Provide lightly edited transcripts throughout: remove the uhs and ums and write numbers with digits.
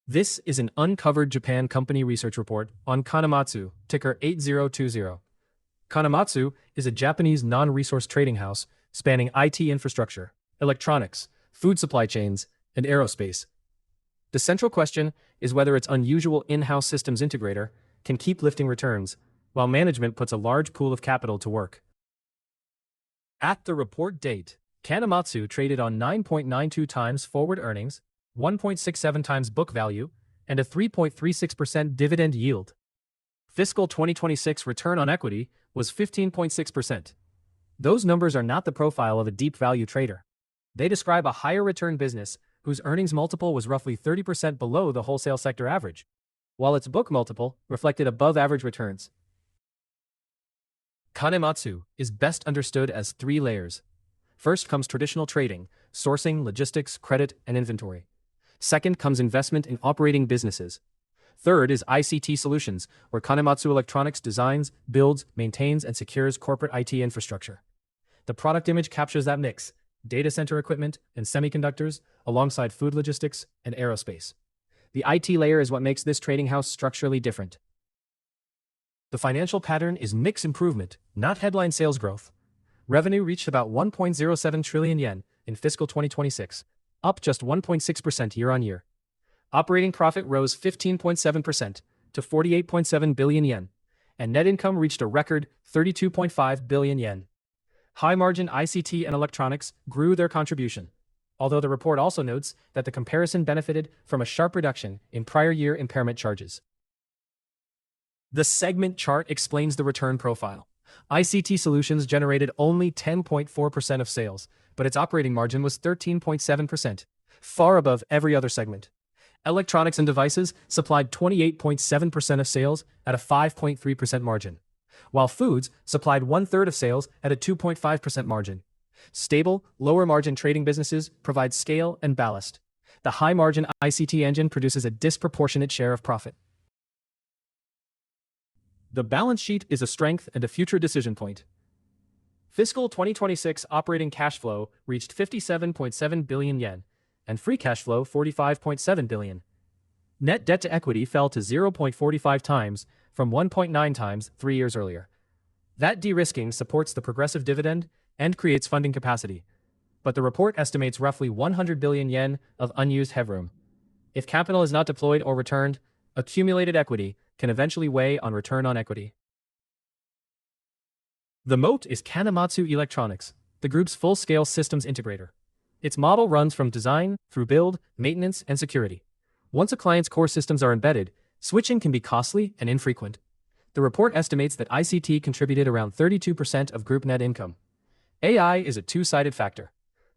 This is an uncovered Japan company research report on Kanematsu, ticker 8020. Kanematsu is a Japanese non-resource trading house spanning IT infrastructure, electronics, food supply chains, and aerospace. The central question is whether its unusual in-house systems integrator can keep lifting returns, while management puts a large pool of capital to work. At the report date, Kanematsu traded on 9.92 times forward earnings, 1.67 times book value, and a 3.36% dividend yield. Fiscal 2026 return on equity was 15.6%. Those numbers are not the profile of a deep value trader. They describe a higher return business whose earnings multiple was roughly 30% below the wholesale sector average, while its book multiple reflected above average returns. Kanematsu is best understood as three layers. First comes traditional trading, sourcing, logistics, credit, and inventory. Second comes investment in operating businesses. Third is ICT solutions, where Kanematsu Electronics designs, builds, maintains, and secures corporate IT infrastructure. The product image captures that mix: data center equipment and semiconductors, alongside food logistics and aerospace. The IT layer is what makes this trading house structurally different. The financial pattern is mix improvement, not headline sales growth. Revenue reached about 1.07 trillion yen in fiscal 2026, up just 1.6% year-on-year. Operating profit rose 15.7% to 48.7 billion yen, and net income reached a record 32.5 billion yen. High-margin ICT and electronics grew their contribution, although the report also notes that the comparison benefited from a sharp reduction in prior year impairment charges. The segment chart explains the return profile. ICT Solutions generated only 10.4% of sales, but its operating margin was 13.7%, far above every other segment. Electronics and Devices supplied 28.7% of sales at a 5.3% margin, while Foods supplied 1/3 of sales at a 2.5% margin. Stable, lower-margin trading businesses provide scale and ballast. The high-margin ICT engine produces a disproportionate share of profit. The balance sheet is a strength and a future decision point. Fiscal 2026 operating cash flow reached 57.7 billion yen, and free cash flow 45.7 billion. Net debt to equity fell to 0.45 times from 1.9 times 3 years earlier. That de-risking supports the progressive dividend and creates funding capacity. But the report estimates roughly 100 billion yen of unused headroom. If capital is not deployed or returned, accumulated equity can eventually weigh on return on equity. The moat is Kanematsu Electronics, the group's full-scale systems integrator. Its model runs from design through build, maintenance, and security. Once a client's core systems are embedded, switching can be costly and infrequent. The report estimates that ICT contributed around 32% of group net income. AI is a two-sided factor.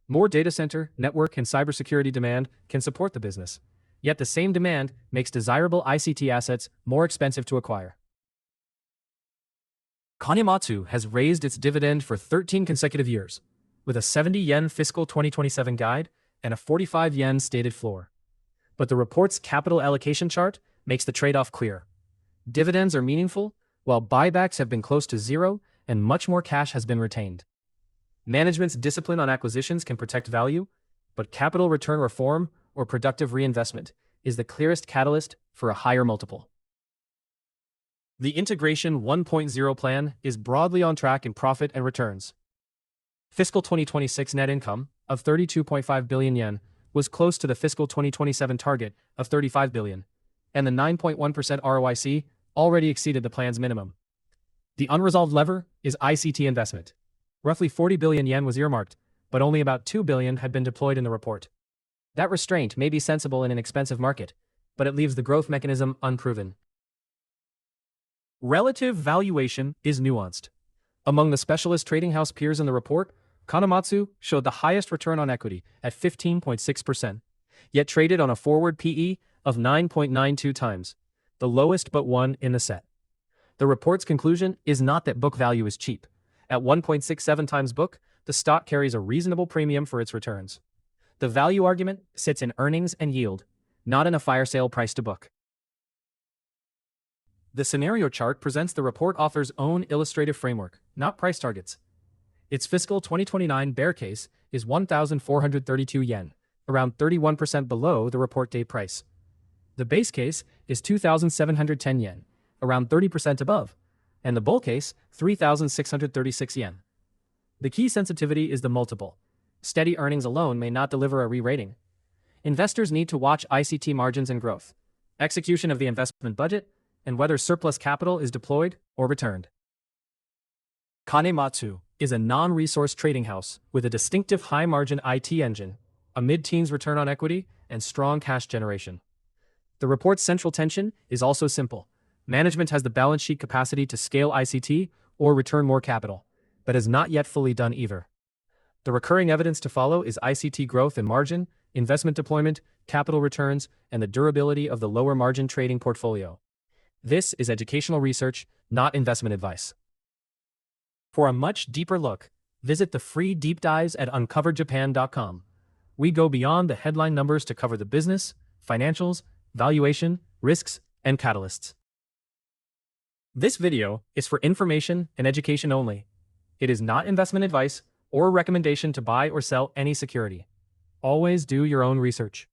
More data center, network, and cybersecurity demand can support the business. Yet the same demand makes desirable ICT assets more expensive to acquire. Kanematsu has raised its dividend for 13 consecutive years, with a 70 yen fiscal 2027 guide and a 45 yen stated floor. But the report's capital allocation chart makes the trade-off clear. Dividends are meaningful, while buybacks have been close to zero and much more cash has been retained. Management's discipline on acquisitions can protect value, but capital return reform or productive reinvestment is the clearest catalyst for a higher multiple. The Integration 1.0 plan is broadly on track in profit and returns. Fiscal 2026 net income of 32.5 billion yen was close to the fiscal 2027 target of 35 billion, and the 9.1% ROIC already exceeded the plan's minimum. The unresolved lever is ICT investment. Roughly 40 billion yen was earmarked, but only about 2 billion had been deployed in the report. That restraint may be sensible in an expensive market, but it leaves the growth mechanism unproven. Relative valuation is nuanced. Among the specialist trading house peers in the report, Kanematsu showed the highest return on equity at 15.6%, yet traded on a forward PE of 9.92 times, the lowest but one in the set. The report's conclusion is not that book value is cheap. At 1.67 times book, the stock carries a reasonable premium for its returns. The value argument sits in earnings and yield, not in a fire sale price to book. The scenario chart presents the report author's own illustrative framework, not price targets. Its fiscal 2029 bear case is 1,432 yen, around 31% below the report date price. The base case is 2,710 yen, around 30% above, and the bull case, 3,636 yen. The key sensitivity is the multiple. Steady earnings alone may not deliver a re-rating. Investors need to watch ICT margins and growth, execution of the investment budget, and whether surplus capital is deployed or returned. Kanematsu is a non-resource trading house with a distinctive high-margin IT engine, a mid-teens return on equity, and strong cash generation. The report's central tension is also simple. Management has the balance sheet capacity to scale ICT or return more capital, but has not yet fully done either. The recurring evidence to follow is ICT growth and margin, investment deployment, capital returns, and the durability of the lower margin trading portfolio. This is educational research, not investment advice. For a much deeper look, visit the free deep dives at uncoveredjapan.com. We go beyond the headline numbers to cover the business, financials, valuation, risks, and catalysts. This video is for information and education only. It is not investment advice or a recommendation to buy or sell any security. Always do your own research.